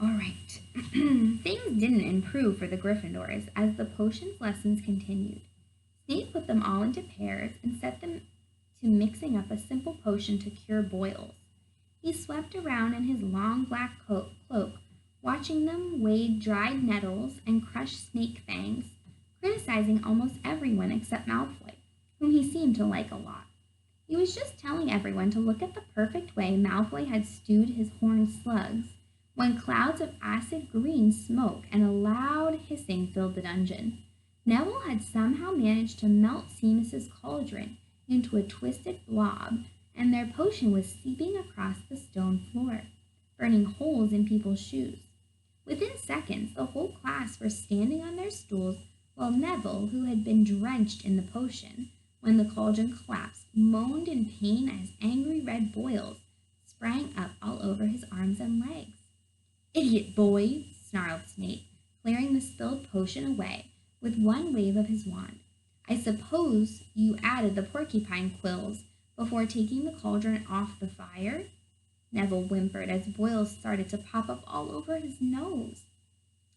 All right. Things didn't improve for the Gryffindors as the potions lessons continued. Snape put them all into pairs and set them to mixing up a simple potion to cure boils. He swept around in his long black cloak, watching them wade dried nettles and crush snake fangs, criticizing almost everyone except Malfoy, whom he seemed to like a lot. He was just telling everyone to look at the perfect way Malfoy had stewed his horned slugs when clouds of acid green smoke and a loud hissing filled the dungeon. Neville had somehow managed to melt Seamus's cauldron into a twisted blob, and their potion was seeping across the stone floor, burning holes in people's shoes. Within seconds, the whole class were standing on their stools while Neville, who had been drenched in the potion when the cauldron collapsed, moaned in pain as angry red boils sprang up all over his arms and legs. "Idiot boy!" snarled Snape, clearing the spilled potion away with one wave of his wand. "I suppose you added the porcupine quills before taking the cauldron off the fire?" Neville whimpered as boils started to pop up all over his nose.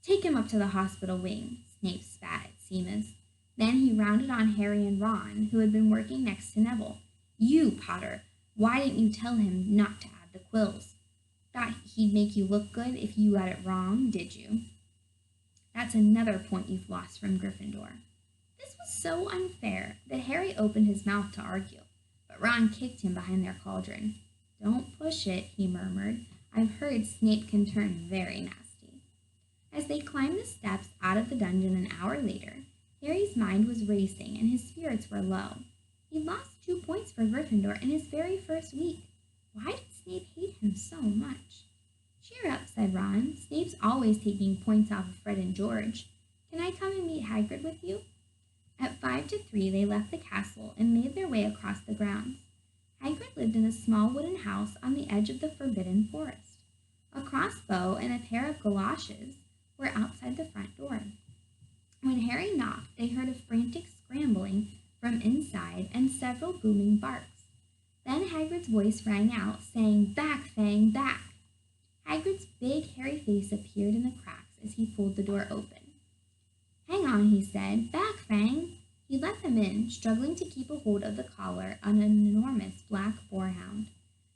"Take him up to the hospital wing," Snape spat at Seamus. Then he rounded on Harry and Ron, who had been working next to Neville. "You, Potter, why didn't you tell him not to add the quills? Thought he'd make you look good if you got it wrong, did you?" "That's another point you've lost from Gryffindor." This was so unfair that Harry opened his mouth to argue, but Ron kicked him behind their cauldron. "Don't push it," he murmured. "I've heard Snape can turn very nasty." As they climbed the steps out of the dungeon an hour later, Harry's mind was racing and his spirits were low. He'd lost 2 points for Gryffindor in his very first week. Why did Snape hate him so much? "Cheer up," said Ron. "Snape's always taking points off of Fred and George. Can I come and meet Hagrid with you?" At 5 to 3, they left the castle and made their way across the grounds. Hagrid lived in a small wooden house on the edge of the Forbidden Forest. A crossbow and a pair of galoshes were outside the front door. When Harry knocked, they heard a frantic scrambling from inside and several booming barks. Then Hagrid's voice rang out, saying, "Back, Fang, back!" Hagrid's big, hairy face appeared in the cracks as he pulled the door open. "Hang on," he said. "Back, Fang!" He let them in, struggling to keep a hold of the collar on an enormous black boarhound.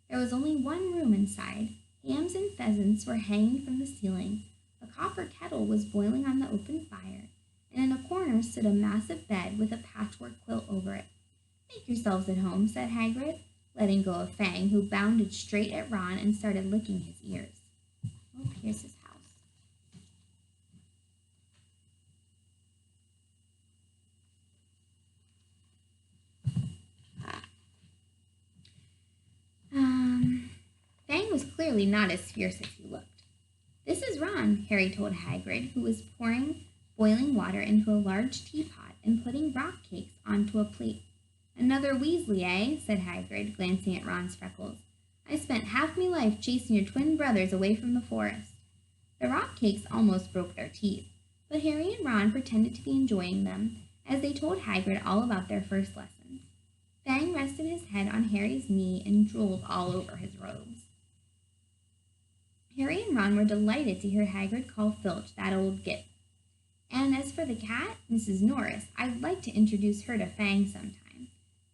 There was only one room inside. Hams and pheasants were hanging from the ceiling. A copper kettle was boiling on the open fire, and in a corner stood a massive bed with a patchwork quilt over it. "Make yourselves at home," said Hagrid, letting go of Fang, who bounded straight at Ron and started licking his ears. Oh, here's his house. Fang was clearly not as fierce as he looked. "This is Ron," Harry told Hagrid, who was pouring boiling water into a large teapot and putting rock cakes onto a plate. "Another Weasley, eh?" said Hagrid, glancing at Ron's freckles. "I spent half me life chasing your twin brothers away from the forest." The rock cakes almost broke their teeth, but Harry and Ron pretended to be enjoying them as they told Hagrid all about their first lessons. Fang rested his head on Harry's knee and drooled all over his robes. Harry and Ron were delighted to hear Hagrid call Filch that old git. "And as for the cat, Mrs. Norris, I'd like to introduce her to Fang sometime.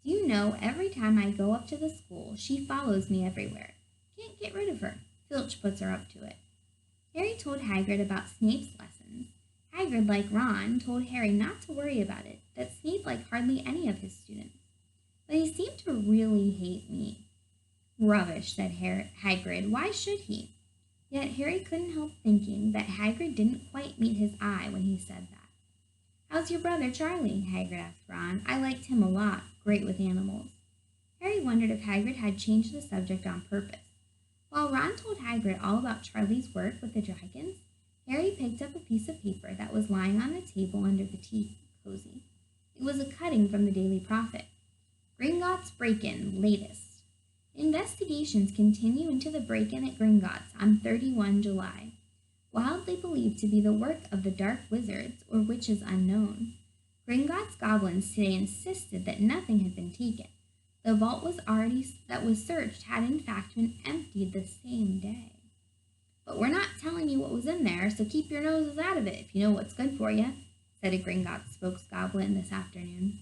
Do you know, every time I go up to the school, she follows me everywhere. Can't get rid of her. Filch puts her up to it." Harry told Hagrid about Snape's lessons. Hagrid, like Ron, told Harry not to worry about it, that Snape liked hardly any of his students. "But he seemed to really hate me." "Rubbish," said Hagrid. "Why should he?" Yet Harry couldn't help thinking that Hagrid didn't quite meet his eye when he said that. "How's your brother Charlie?" Hagrid asked Ron. "I liked him a lot. Great with animals." Harry wondered if Hagrid had changed the subject on purpose. While Ron told Hagrid all about Charlie's work with the dragons, Harry picked up a piece of paper that was lying on the table under the tea cozy. It was a cutting from the Daily Prophet. "Gringotts break-in, latest. Investigations continue into the break-in at Gringotts on 31 July. Wildly believed to be the work of the Dark Wizards or witches unknown. Gringotts goblins today insisted that nothing had been taken. The vault that was searched had in fact been emptied the same day. But we're not telling you what was in there, so keep your noses out of it if you know what's good for you, said a Gringotts spokesgoblin this afternoon.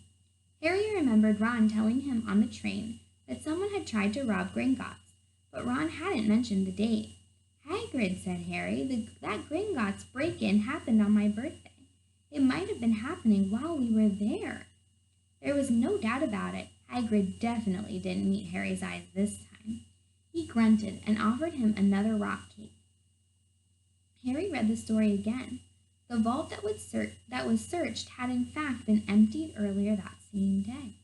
Harry remembered Ron telling him on the train that someone had tried to rob Gringotts, but Ron hadn't mentioned the date. Hagrid, said Harry, that Gringotts break-in happened on my birthday. It might have been happening while we were there. There was no doubt about it. Hagrid definitely didn't meet Harry's eyes this time. He grunted and offered him another rock cake. Harry read the story again. The vault that was searched had in fact been emptied earlier that same day.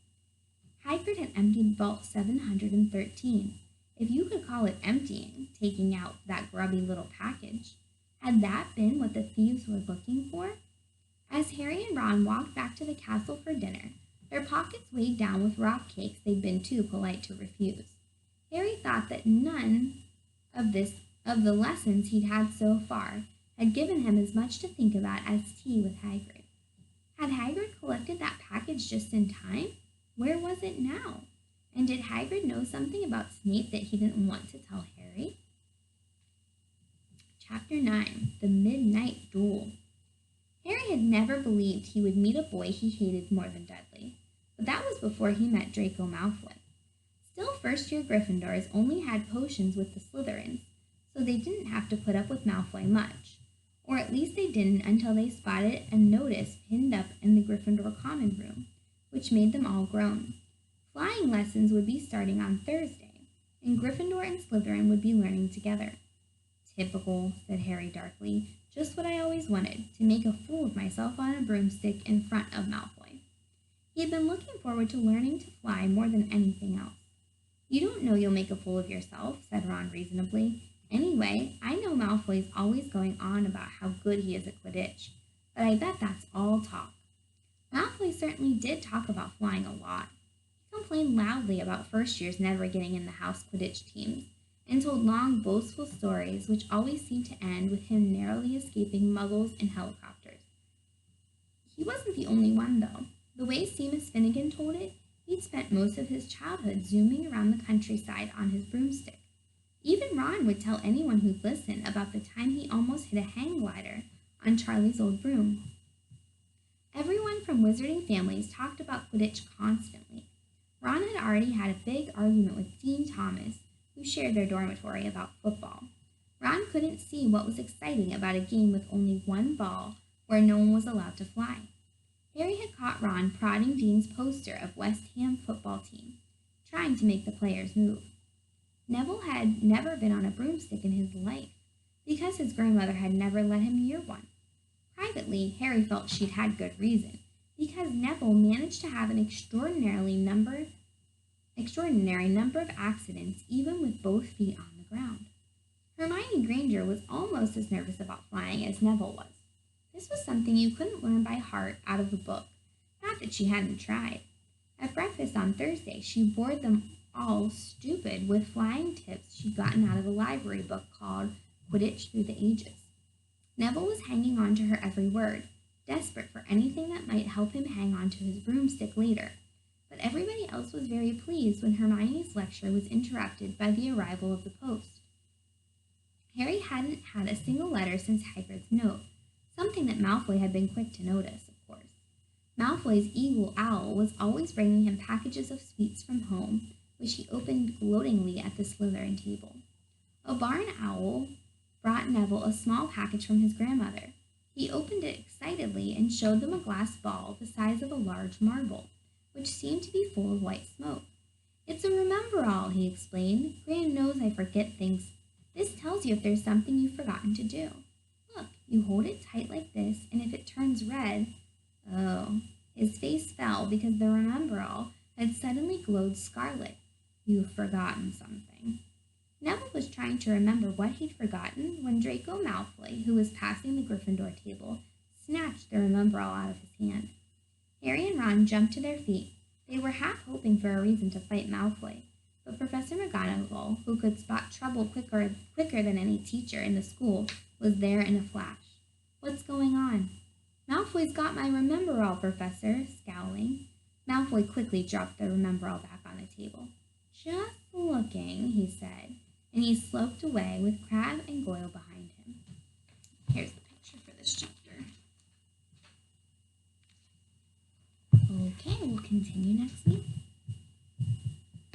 Hagrid had emptied Vault 713, if you could call it emptying, taking out that grubby little package. Had that been what the thieves were looking for? As Harry and Ron walked back to the castle for dinner, their pockets weighed down with rock cakes they'd been too polite to refuse. Harry thought that none of the lessons he'd had so far had given him as much to think about as tea with Hagrid. Had Hagrid collected that package just in time? Where was it now? And did Hagrid know something about Snape that he didn't want to tell Harry? Chapter 9. The Midnight Duel. Harry had never believed he would meet a boy he hated more than Dudley, but that was before he met Draco Malfoy. Still, first-year Gryffindors only had potions with the Slytherins, so they didn't have to put up with Malfoy much, or at least they didn't until they spotted a notice pinned up in the Gryffindor common room, which made them all groan. Flying lessons would be starting on Thursday, and Gryffindor and Slytherin would be learning together. Typical, said Harry darkly. Just what I always wanted, to make a fool of myself on a broomstick in front of Malfoy. He had been looking forward to learning to fly more than anything else. You don't know you'll make a fool of yourself, said Ron reasonably. Anyway, I know Malfoy's always going on about how good he is at Quidditch, but I bet that's all talk. Malfoy certainly did talk about flying a lot. He complained loudly about first years never getting in the house Quidditch teams, and told long, boastful stories which always seemed to end with him narrowly escaping muggles and helicopters. He wasn't the only one, though. The way Seamus Finnegan told it, he'd spent most of his childhood zooming around the countryside on his broomstick. Even Ron would tell anyone who'd listen about the time he almost hit a hang glider on Charlie's old broom. Everyone from wizarding families talked about Quidditch constantly. Ron had already had a big argument with Dean Thomas, who shared their dormitory, about football. Ron couldn't see what was exciting about a game with only one ball where no one was allowed to fly. Harry had caught Ron prodding Dean's poster of West Ham football team, trying to make the players move. Neville had never been on a broomstick in his life, because his grandmother had never let him near one. Privately, Harry felt she'd had good reason, because Neville managed to have an extraordinary number of accidents, even with both feet on the ground. Hermione Granger was almost as nervous about flying as Neville was. This was something you couldn't learn by heart out of a book, not that she hadn't tried. At breakfast on Thursday, she bored them all stupid with flying tips she'd gotten out of a library book called Quidditch Through the Ages. Neville was hanging on to her every word, desperate for anything that might help him hang on to his broomstick later. But everybody else was very pleased when Hermione's lecture was interrupted by the arrival of the post. Harry hadn't had a single letter since Hagrid's note, something that Malfoy had been quick to notice, of course. Malfoy's evil owl was always bringing him packages of sweets from home, which he opened gloatingly at the Slytherin table. A barn owl brought Neville a small package from his grandmother. He opened it excitedly and showed them a glass ball the size of a large marble, which seemed to be full of white smoke. It's a remember-all, he explained. Gran knows I forget things. This tells you if there's something you've forgotten to do. Look, you hold it tight like this, and if it turns red... Oh, his face fell because the remember-all had suddenly glowed scarlet. You've forgotten something. Neville was trying to remember what he'd forgotten when Draco Malfoy, who was passing the Gryffindor table, snatched the remember-all out of his hand. Harry and Ron jumped to their feet. They were half hoping for a reason to fight Malfoy, but Professor McGonagall, who could spot trouble quicker than any teacher in the school, was there in a flash. What's going on? Malfoy's got my remember-all, Professor, scowling. Malfoy quickly dropped the remember-all back on the table. Just looking, he said, and he sloped away with Crabbe and Goyle behind him. Okay, we'll continue next week.